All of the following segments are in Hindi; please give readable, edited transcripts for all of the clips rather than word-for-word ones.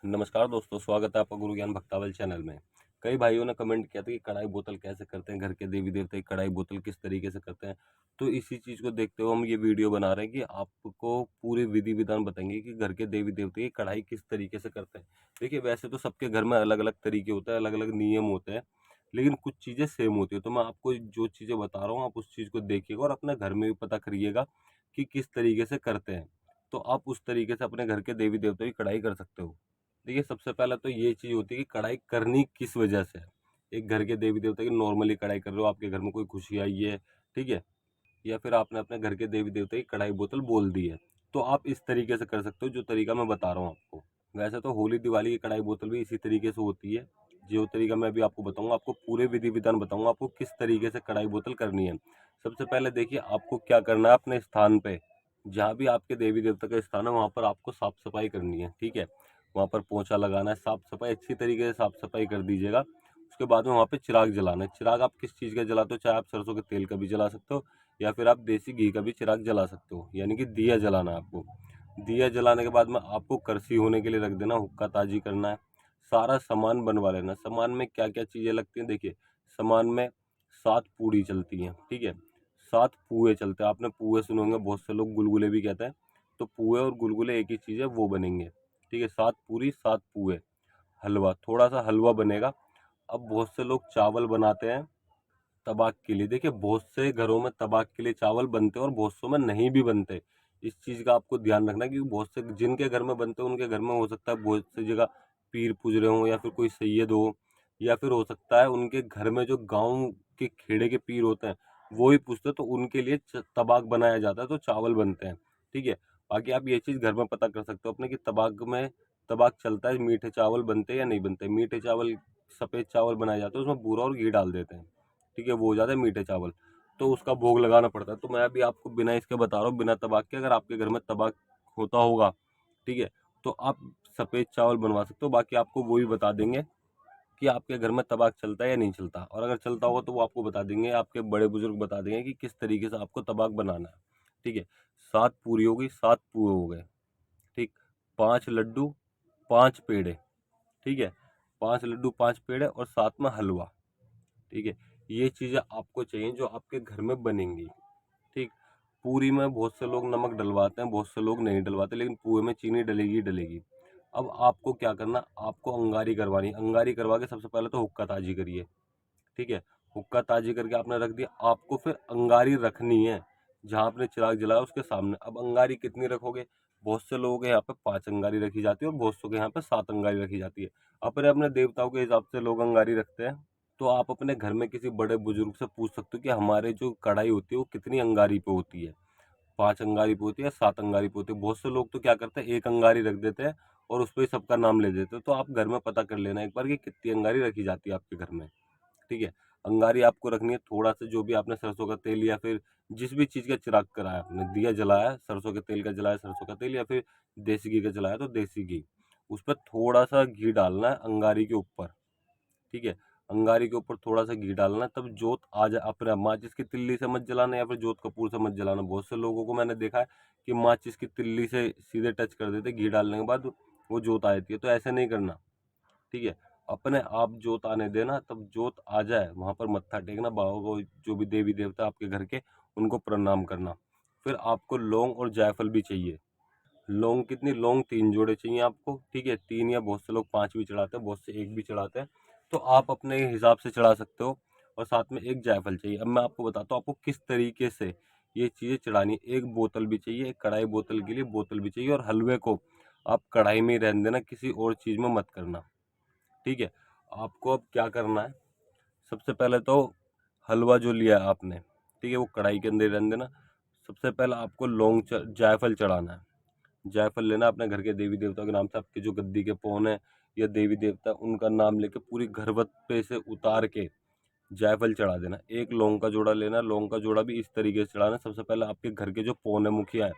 नमस्कार दोस्तों, स्वागत है आपका गुरु ज्ञान भक्तावल चैनल में। कई भाइयों ने कमेंट किया था कि कढ़ाई बोतल कैसे करते हैं, घर के देवी देवता की कढ़ाई बोतल किस तरीके से करते हैं। तो इसी चीज़ को देखते हुए हम ये वीडियो बना रहे हैं कि आपको पूरे विधि विधान बताएंगे कि घर के देवी देवता की कढ़ाई किस तरीके से करते हैं। देखिए, वैसे तो सबके घर में अलग अलग तरीके होते हैं, अलग अलग नियम होते हैं, लेकिन कुछ चीज़ें सेम होती है। तो मैं आपको जो चीज़ें बता रहा हूँ, आप उस चीज़ को देखिएगा और अपने घर में भी पता करिएगा कि किस तरीके से करते हैं। तो आप उस तरीके से अपने घर के देवी देवता की कढ़ाई कर सकते हो। देखिए, सबसे पहले तो ये चीज़ होती है कि कढ़ाई करनी किस वजह से है। एक घर के देवी देवता की नॉर्मली कढ़ाई कर रहे हो, आपके घर में कोई खुशी आई है, ठीक है? या फिर आपने अपने घर के देवी देवता की कढ़ाई बोतल बोल दी है, तो आप इस तरीके से कर सकते हो जो तरीका मैं बता रहा हूँ आपको। वैसे तो होली दिवाली की कढ़ाई बोतल भी इसी तरीके से होती है। जो तरीका मैं अभी आपको बताऊंगा, आपको पूरे विधि विधान बताऊंगा आपको किस तरीके से कढ़ाई बोतल करनी है। सबसे पहले देखिए, आपको क्या करना है, अपने स्थान पे जहाँ भी आपके देवी देवता का स्थान है वहाँ पर आपको साफ सफाई करनी है, ठीक है? वहाँ पर पोंछा लगाना है, साफ सफाई अच्छी तरीके से साफ सफाई कर दीजिएगा। उसके बाद में वहाँ पे चिराग जलाना है। चिराग आप किस चीज़ का जलाते हो, चाहे आप सरसों के तेल का भी जला सकते हो या फिर आप देसी घी का भी चिराग जला सकते हो, यानी कि दिया जलाना है आपको। दिया जलाने के बाद में आपको करसी होने के लिए रख देना, हुक्का ताजी करना है, सारा सामान बनवा लेना। सामान में क्या क्या चीज़ें लगती हैं, देखिए, सामान में 7 पूड़ी चलती हैं, ठीक है? 7 पुए चलते हैं। आपने पुए सुने होंगे, बहुत से लोग गुलगुले भी कहते हैं। तो पुए और गुलगुले एक ही चीज़ है, वो बनेंगे, ठीक है? 7 पूरी 7 पुए। हलवा, थोड़ा सा हलवा बनेगा। अब बहुत से लोग चावल बनाते हैं तबाक के लिए। देखिए, बहुत से घरों में तबाक के लिए चावल बनते हैं और बहुत सौ में नहीं भी बनते। इस चीज़ का आपको ध्यान रखना है, क्योंकि बहुत से जिनके घर में बनते हैं उनके घर में हो सकता है बहुत सी जगह पीर पूज रहे हों या फिर कोई सैयद हो, या फिर हो सकता है उनके घर में जो गांव के खेड़े के पीर होते हैं वो ही पूछते हैं, तो उनके लिए तबाक बनाया जाता है, तो चावल बनते हैं, ठीक है? बाकी आप ये चीज़ घर में पता कर सकते हो अपने कि तबाक में तबाक चलता है, मीठे चावल बनते हैं या नहीं बनते। मीठे चावल, सफ़ेद चावल बनाए जाते हैं, उसमें बूरा और घी डाल देते हैं, ठीक है? वो हो जाते हैं मीठे चावल, तो उसका भोग लगाना पड़ता है। तो मैं अभी आपको बिना इसके बता रहा हूँ, बिना तबाक के। अगर आपके घर में तबाक होता होगा, ठीक है, तो आप सफ़ेद चावल बनवा सकते हो। बाकी आपको वो भी बता देंगे कि आपके घर में तबाक चलता है या नहीं चलता, और अगर चलता होगा तो वो आपको बता देंगे, आपके बड़े बुजुर्ग बता देंगे कि किस तरीके से आपको तबाक बनाना है, ठीक है? 7 पूरी हो गई, 7 पुए हो गए, ठीक? 5 लड्डू, 5 पेड़े, ठीक है? 5 लड्डू, 5 पेड़े और साथ में हलवा, ठीक है? ये चीज़ें आपको चाहिए जो आपके घर में बनेंगी, ठीक? पूरी में बहुत से लोग नमक डलवाते हैं, बहुत से लोग नहीं डलवाते, लेकिन पुए में चीनी डलेगी ही डलेगी। अब आपको क्या करना, आपको अंगारी करवानी है। अंगारी करवा के सबसे पहले तो हुक्का ताजी करिए, ठीक है? हुक्का ताजी करके आपने रख दिया, आपको फिर अंगारी रखनी है जहाँ आपने चिराग जलाया उसके सामने। अब अंगारी कितनी रखोगे? बहुत से लोगों के यहाँ पे 5 अंगारी रखी जाती है और बहुत से के यहाँ पे 7 अंगारी रखी जाती है। अपने अपने देवताओं के हिसाब से लोग अंगारी रखते हैं। तो आप अपने घर में किसी बड़े बुजुर्ग से पूछ सकते हो कि हमारे जो कढ़ाई होती है वो कितनी अंगारी पे होती है, 5 अंगारी पे होती है, 7 अंगारी पे होती है। बहुत से लोग तो क्या करते हैं, एक अंगारी रख देते हैं और उस पर ही सबका नाम ले देते हैं। तो आप घर में पता कर लेना एक बार कि कितनी अंगारी रखी जाती है आपके घर में, ठीक है? अंगारी आपको रखनी है। थोड़ा सा जो भी आपने सरसों का तेल या फिर जिस भी चीज़ का चिराग कराया, आपने दिया जलाया, सरसों के तेल का जलाया सरसों का तेल, या फिर देसी घी का जलाया तो देसी घी, उस पर थोड़ा सा घी डालना है अंगारी के ऊपर, ठीक है? अंगारी के ऊपर थोड़ा सा घी डालना है, तब जोत आ जाए अपने आप। माचिस की तिल्ली से मत जलाना या फिर जोत कपूर से मत जलाना। बहुत से लोगों को मैंने देखा है कि माचिस की तिल्ली से सीधे टच कर देते घी डालने के बाद, वो जोत आ जाती है। तो ऐसे नहीं करना, ठीक है? अपने आप जोत आने देना, तब जोत आ जाए वहां पर मत्था टेकना, बाबा को, जो भी देवी देवता आपके घर के, उनको प्रणाम करना। फिर आपको लौंग और जायफल भी चाहिए। लौंग कितनी? लौंग 3 जोड़े चाहिए आपको, ठीक है? 3 या बहुत से लोग 5 भी चढ़ाते हैं, बहुत से 1 भी चढ़ाते हैं, तो आप अपने हिसाब से चढ़ा सकते हो। और साथ में 1 जायफल चाहिए। अब मैं आपको बताता हूँ आपको किस तरीके से ये चीज़ें चढ़ानी है। 1 बोतल भी चाहिए, एक कढ़ाई बोतल के लिए बोतल भी चाहिए, और हलवे को आप कढ़ाई में ही रहने देना, किसी और चीज़ में मत करना, ठीक है? आपको अब क्या करना है, सबसे पहले तो हलवा जो लिया है आपने, ठीक है, वो कढ़ाई के अंदर रहने देना। सबसे पहले आपको जायफल चढ़ाना है। जायफल लेना अपने घर के देवी देवता के नाम से, आपके जो गद्दी के पौन है या देवी देवता, उनका नाम लेके पूरी घरवत पे से उतार के जायफल चढ़ा देना। एक लौंग का जोड़ा लेना, लौंग का जोड़ा भी इस तरीके से चढ़ाना। सबसे पहले आपके घर के जो पौन है, मुखिया है,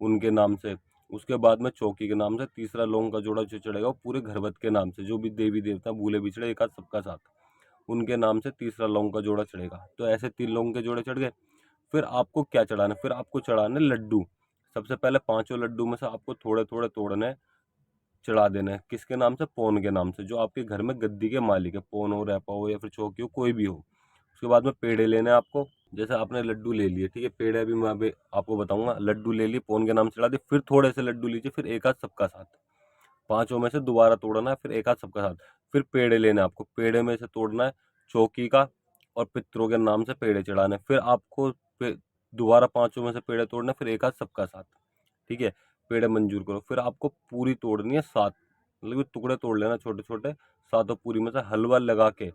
उनके नाम से, उसके बाद में चौकी के नाम से, तीसरा लौंग का जोड़ा जो चढ़ेगा वो पूरे घरवत के नाम से, जो भी देवी देवता भूले बिछड़े एक हाथ सबका साथ, उनके नाम से तीसरा लौंग का जोड़ा चढ़ेगा। तो ऐसे 3 लौंग के जोड़े चढ़ गए। फिर आपको क्या चढ़ाना है? फिर आपको चढ़ाना है लड्डू। सबसे पहले पांचों लड्डू में से आपको थोड़े थोड़े तोड़ने हैं, चढ़ा देना है। किसके नाम से? पौन के नाम से, जो आपके घर में गद्दी के मालिक है, पौन हो, रैपा हो या फिर चौकी हो, कोई भी हो। उसके बाद में पेड़े लेने हैं आपको। जैसे आपने लड्डू ले लिए, ठीक है, पेड़े अभी मैं अभी आपको बताऊंगा। लड्डू ले लिए, पौन के नाम से चढ़ा दिए, फिर थोड़े से लड्डू लीजिए, फिर एक आध सबका साथ, पांचों में से दोबारा तोड़ना है, फिर एक आध सबका साथ। फिर पेड़े लेने हैं आपको, पेड़े में से तोड़ना है चौकी का, और पितरों के नाम से पेड़े चढ़ाने। फिर आपको दोबारा पांचों में से पेड़े तोड़ने, फिर एक आध सबका साथ, ठीक है। पेड़े मंजूर करो, फिर आपको पूरी तोड़नी है सात, मतलब कि टुकड़े तोड़ लेना छोटे छोटे, सातों पूरी में से हलवा लगा के,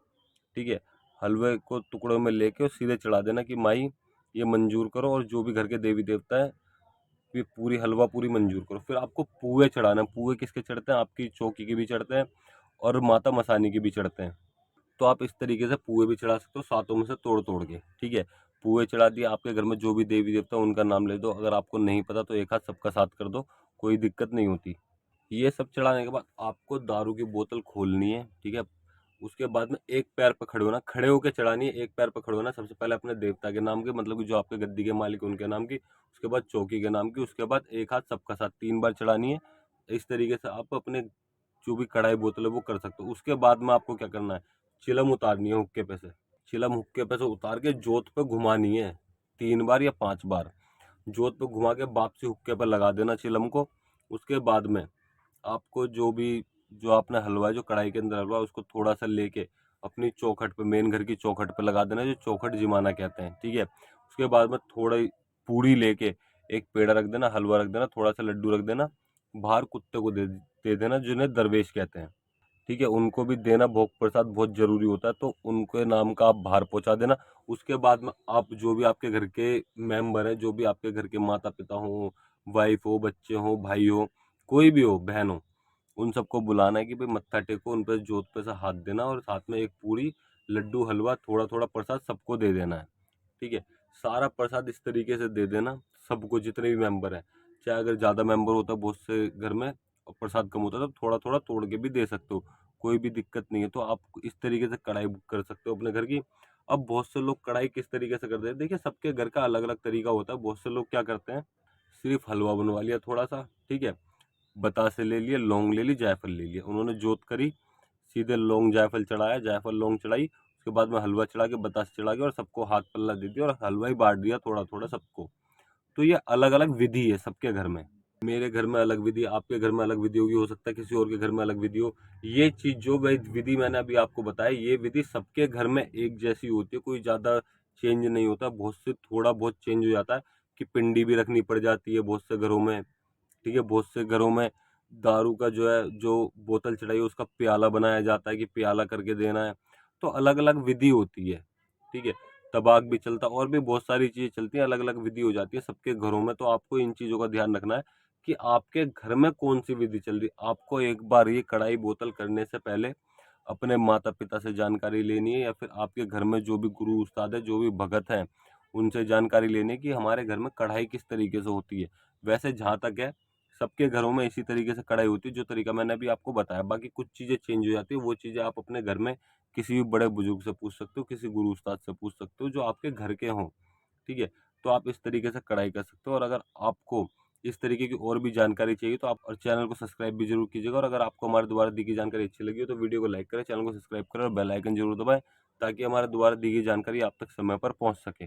ठीक है। हलवे को टुकड़ों में लेके और सीधे चढ़ा देना कि माई ये मंजूर करो, और जो भी घर के देवी देवता है ये पूरी हलवा पूरी मंजूर करो। फिर आपको पुए चढ़ाना है। पुए किसके चढ़ते हैं? आपकी चौकी के भी चढ़ते हैं और माता मसानी के भी चढ़ते हैं। तो आप इस तरीके से पुए भी चढ़ा सकते हो, सातों में से तोड़ तोड़ के, ठीक है। पुए चढ़ा दिए, आपके घर में जो भी देवी देवता है उनका नाम ले दो। अगर आपको नहीं पता तो एक हाथ सबका साथ कर दो, कोई दिक्कत नहीं होती। ये सब चढ़ाने के बाद आपको दारू की बोतल खोलनी है, ठीक है। उसके बाद में एक पैर पर खड़े होना, खड़े होकर चढ़ानी है। एक पैर पर खड़े होना, सबसे पहले अपने देवता के नाम के, मतलब कि जो आपके गद्दी के मालिक उनके नाम की, उसके बाद चौकी के नाम की, उसके बाद एक हाथ सबका साथ 3 बार चढ़ानी है। इस तरीके से आप अपने जो भी कढ़ाई बोतल है वो कर सकते हो। उसके बाद में आपको क्या करना है? चिलम उतारनी है हुक्के पे से। चिलम हुक्के पे से उतार के जोत पे घुमानी है 3 बार या 5 बार। जोत पे घुमा के वापसी हुक्के पे लगा देना चिलम को। उसके बाद में आपको जो आपने हलवा, जो कढ़ाई के अंदर हलवा, उसको थोड़ा सा लेके अपनी चौखट पे, मेन घर की चौखट पे लगा देना, जो चौखट जिमाना कहते हैं, ठीक है। उसके बाद में थोड़ा पूड़ी लेके एक पेड़ा रख देना, हलवा रख देना, थोड़ा सा लड्डू रख देना, बाहर कुत्ते को दे देना, जिन्हें दरवेश कहते हैं, ठीक है। उनको भी देना, भोग प्रसाद बहुत जरूरी होता है, तो उनके नाम का आप बाहर पहुंचा देना। उसके बाद में आप जो भी आपके घर के मेंबर हैं, जो भी आपके घर के माता पिता हो, वाइफ हो, बच्चे हो, भाई हो, कोई भी हो, बहन हो, उन सबको बुलाना है कि भाई मत्था टेको, उन पे जोत पे से हाथ देना, और साथ में एक पूरी, लड्डू, हलवा, थोड़ा थोड़ा प्रसाद सबको दे देना है, ठीक है। सारा प्रसाद इस तरीके से दे देना सबको, जितने भी मेंबर हैं। चाहे अगर ज़्यादा मेंबर होता है बहुत से घर में और प्रसाद कम होता है, तो थोड़ा थोड़ा तोड़ के भी दे सकते हो, कोई भी दिक्कत नहीं है। तो आप इस तरीके से कढ़ाई बुक कर सकते हो अपने घर की। अब बहुत से लोग कढ़ाई किस तरीके से करते हैं, देखिए सबके घर का अलग अलग तरीका होता है। बहुत से लोग क्या करते हैं, सिर्फ हलवा बनवा लिया थोड़ा सा, ठीक है, बतासे ले लिए, लौंग ले ली, जायफल ले लिया, उन्होंने जोत करी, सीधे लौंग जायफल चढ़ाया, जायफल लौंग चढ़ाई, उसके बाद में हलवा चढ़ा के, बतासे चढ़ा के, और सबको हाथ पल्ला दे दिया और हलवा ही बांट दिया थोड़ा थोड़ा सबको। तो ये अलग अलग विधि है सबके घर में। मेरे घर में अलग विधि, आपके घर में अलग विधि होगी, हो सकता है किसी और के घर में अलग विधि हो। ये चीज जो विधि मैंने अभी आपको बताया, ये विधि सबके घर में एक जैसी होती है, कोई ज्यादा चेंज नहीं होता। बहुत से थोड़ा बहुत चेंज हो जाता है कि पिंडी भी रखनी पड़ जाती है बहुत से घरों में, ठीक है। बहुत से घरों में दारू का जो है, जो बोतल चढ़ाई है उसका प्याला बनाया जाता है कि प्याला करके देना है। तो अलग अलग विधि होती है, ठीक है। तबाक भी चलता है, और भी बहुत सारी चीजें चलती हैं, अलग अलग विधि हो जाती है सबके घरों में। तो आपको इन चीजों का ध्यान रखना है कि आपके घर में कौन सी विधि चल रही है। आपको एक बार ये कढ़ाई बोतल करने से पहले अपने माता पिता से जानकारी लेनी है, या फिर आपके घर में जो भी गुरु उस्ताद है, जो भी भगत हैं, उनसे जानकारी लेनी है कि हमारे घर में कढ़ाई किस तरीके से होती है। वैसे जहाँ तक है, सबके घरों में इसी तरीके से कढ़ाई होती है, जो तरीका मैंने अभी आपको बताया। बाकी कुछ चीज़ें चेंज हो जाती है, वो चीज़ें आप अपने घर में किसी भी बड़े बुजुर्ग से पूछ सकते हो, किसी गुरु उस्ताद से पूछ सकते हो जो आपके घर के हों, ठीक है। तो आप इस तरीके से कढ़ाई कर सकते हो। और अगर आपको इस तरीके की और भी जानकारी चाहिए तो आप और चैनल को सब्सक्राइब भी जरूर कीजिएगा। और अगर आपको हमारे द्वारा दी गई जानकारी अच्छी लगी हो तो वीडियो को लाइक करें, चैनल को सब्सक्राइब करें और बेल आइकन जरूर दबाएं, ताकि हमारे द्वारा दी गई जानकारी आप तक समय पर पहुंच सके।